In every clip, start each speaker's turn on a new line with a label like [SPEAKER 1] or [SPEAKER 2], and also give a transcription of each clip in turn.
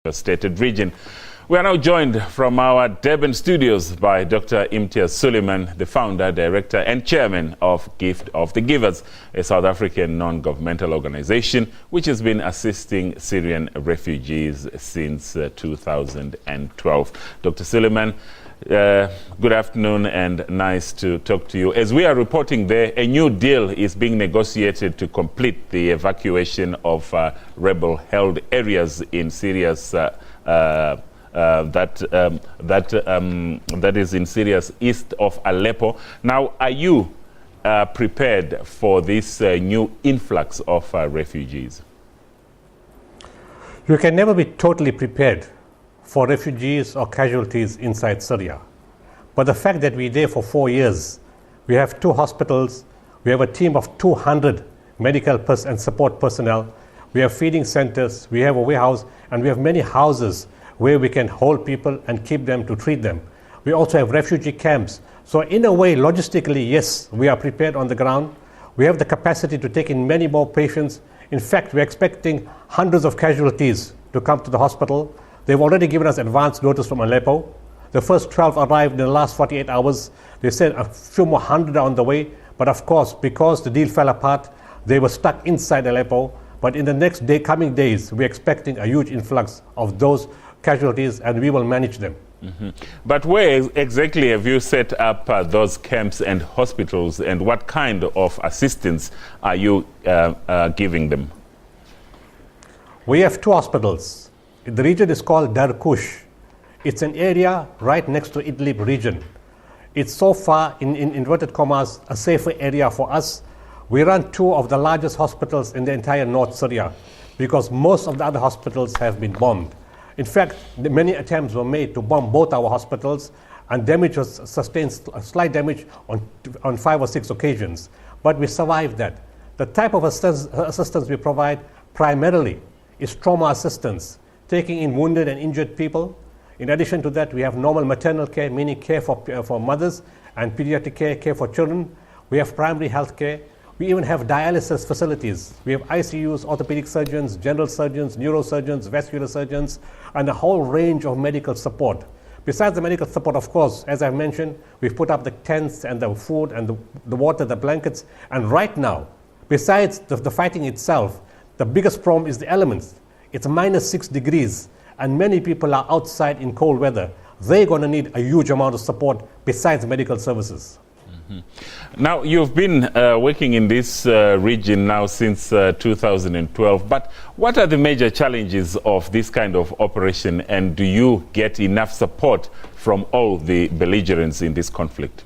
[SPEAKER 1] devastated region. We are now joined from our Durban studios by Dr Imtiaz Sooliman, the founder, director and chairman of Gift of the Givers, a South African non-governmental organization which has been assisting Syrian refugees since 2012. Dr Sooliman, good afternoon and nice to talk to you. As we are reporting there, a new deal is being negotiated to complete the evacuation of rebel-held areas in Syria's that is in Syria's east of Aleppo. Now, are you prepared for this new influx of refugees?
[SPEAKER 2] You can never be totally prepared for refugees or casualties inside Syria. But the fact that we're there for 4 years, we have 2 hospitals, we have a team of 200 medical and support personnel, we have feeding centers, we have a warehouse, and we have many houses where we can hold people and keep them to treat them. We also have refugee camps. So in a way, logistically, yes, we are prepared on the ground. We have the capacity to take in many more patients. In fact, we're expecting hundreds of casualties to come to the hospital. They've already given us advance notice from Aleppo. The first 12 arrived in the last 48 hours. They said a few more hundred are on the way. But of course, because the deal fell apart, they were stuck inside Aleppo. But in the next coming days, we're expecting a huge influx of those casualties, and we will manage them.
[SPEAKER 1] Mm-hmm. But where exactly have you set up those camps and hospitals, and what kind of assistance are you giving them?
[SPEAKER 2] We have 2 hospitals. The region is called Darkush. It's an area right next to Idlib region. It's so far, in inverted commas, a safer area for us. We run 2 of the largest hospitals in the entire North Syria because most of the other hospitals have been bombed. In fact, many attempts were made to bomb both our hospitals, and damage was sustained, slight damage on 5 or 6 occasions. But we survived that. The type of assistance we provide primarily is trauma assistance, taking in wounded and injured people. In addition to that, we have normal maternal care, meaning care for mothers, and pediatric care for children. We have primary health care. We even have dialysis facilities. We have ICUs, orthopedic surgeons, general surgeons, neurosurgeons, vascular surgeons, and a whole range of medical support. Besides the medical support, of course, as I mentioned, we've put up the tents and the food and the water, the blankets. And right now, besides the fighting itself, the biggest problem is the elements. It's -6 degrees, and many people are outside in cold weather. They're going to need a huge amount of support besides medical services.
[SPEAKER 1] Now, you've been working in this region now since 2012, but what are the major challenges of this kind of operation, and do you get enough support from all the belligerents in this conflict?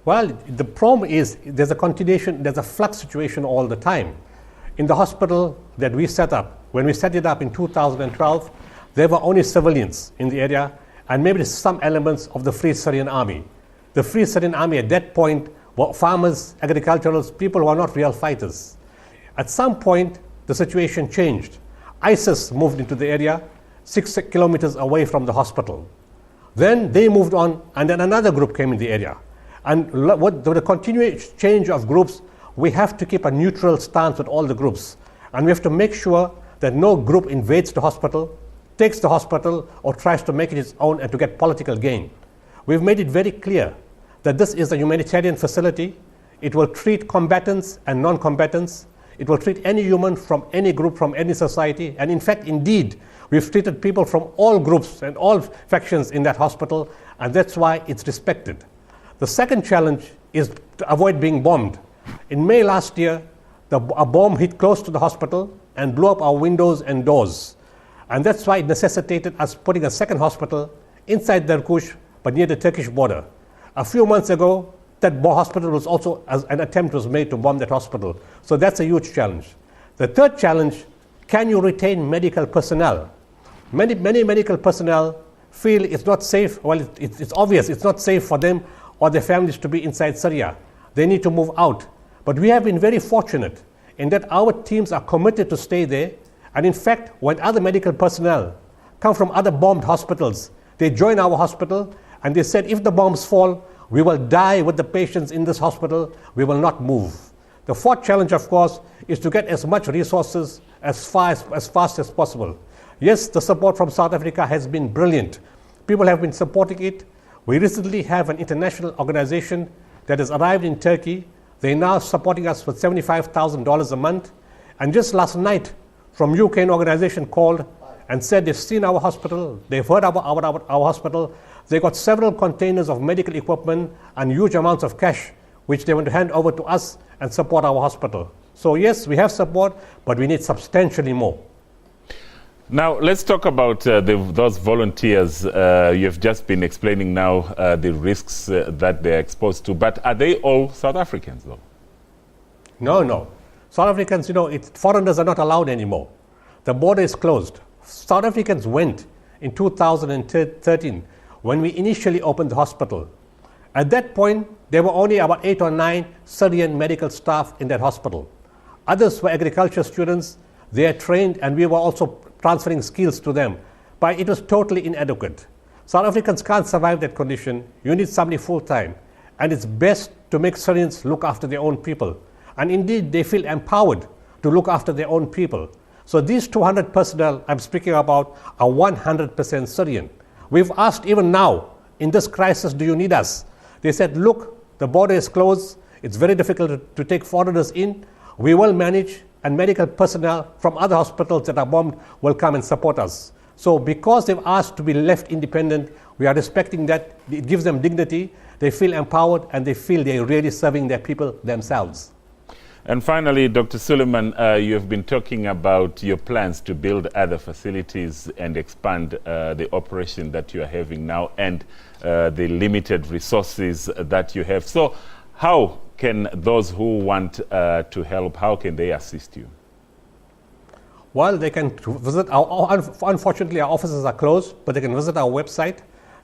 [SPEAKER 2] Well, the problem is there's a continuation, there's a flux situation all the time. In the hospital that we set up, when we set it up in 2012, there were only civilians in the area and maybe some elements of the Free Syrian Army. The Free Syrian Army at that point were farmers, agriculturalists, people who are not real fighters. At some point, the situation changed. ISIS moved into the area 6 kilometers away from the hospital. Then they moved on, and then another group came in the area. And with the continuous change of groups, we have to keep a neutral stance with all the groups. And we have to make sure that no group invades the hospital, takes the hospital, or tries to make it its own and to get political gain. We've made it very clear that this is a humanitarian facility. It will treat combatants and non-combatants. It will treat any human from any group, from any society. And in fact, indeed, we've treated people from all groups and all factions in that hospital, and that's why it's respected. The second challenge is to avoid being bombed. In May last year, a bomb hit close to the hospital and blew up our windows and doors. And that's why it necessitated us putting a second hospital inside Darkush, but near the Turkish border. A few months ago, that hospital was also, an attempt was made to bomb that hospital. So that's a huge challenge. The third challenge, can you retain medical personnel? Many medical personnel feel it's not safe. Well, it's obvious it's not safe for them or their families to be inside Syria. They need to move out. But we have been very fortunate in that our teams are committed to stay there. And in fact, when other medical personnel come from other bombed hospitals, they join our hospital and they said, if the bombs fall, we will die with the patients in this hospital. We will not move. The fourth challenge, of course, is to get as much resources as fast as possible. Yes, the support from South Africa has been brilliant. People have been supporting it. We recently have an international organization that has arrived in Turkey. They're now supporting us with $75,000 a month. And just last night, from UK, an organization called and said they've seen our hospital, they've heard about our hospital. They got several containers of medical equipment and huge amounts of cash, which they want to hand over to us and support our hospital. So yes, we have support, but we need substantially more.
[SPEAKER 1] Now, let's talk about those volunteers. You've just been explaining now the risks that they're exposed to, but are they all South Africans, though?
[SPEAKER 2] No. South Africans, foreigners are not allowed anymore. The border is closed. South Africans went in 2013 when we initially opened the hospital. At that point, there were only about 8 or 9 Syrian medical staff in that hospital. Others were agriculture students. They are trained, and we were also transferring skills to them. But it was totally inadequate. South Africans can't survive that condition. You need somebody full-time. And it's best to make Syrians look after their own people. And indeed, they feel empowered to look after their own people. So these 200 personnel I'm speaking about are 100% Syrian. We've asked even now, in this crisis, do you need us? They said, look, the border is closed. It's very difficult to take foreigners in. We will manage, and medical personnel from other hospitals that are bombed will come and support us. So because they've asked to be left independent, we are respecting that. It gives them dignity. They feel empowered, and they feel they're really serving their people themselves.
[SPEAKER 1] And finally, Dr. Sooliman, you've been talking about your plans to build other facilities and expand the operation that you are having now and the limited resources that you have. So how can those who want to help, how can they assist you?
[SPEAKER 2] Well, they can visit unfortunately our offices are closed, but they can visit our website,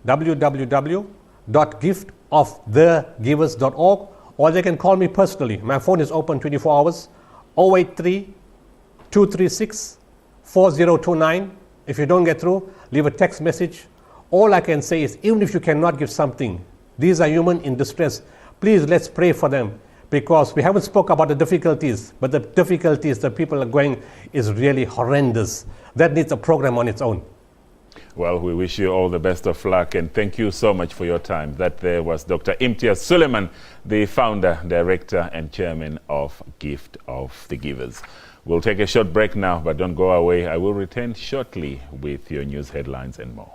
[SPEAKER 2] www.giftofthegivers.org, or they can call me personally. My phone is open 24 hours, 083-236-4029. If you don't get through, leave a text message. All I can say is, even if you cannot give something, these are human in distress. Please, let's pray for them, because we haven't spoke about the difficulties, but the difficulties that people are going is really horrendous. That needs a program on its own.
[SPEAKER 1] Well, we wish you all the best of luck, and thank you so much for your time. That there was Dr. Imtiaz Sooliman, the founder, director, and chairman of Gift of the Givers. We'll take a short break now, but don't go away. I will return shortly with your news headlines and more.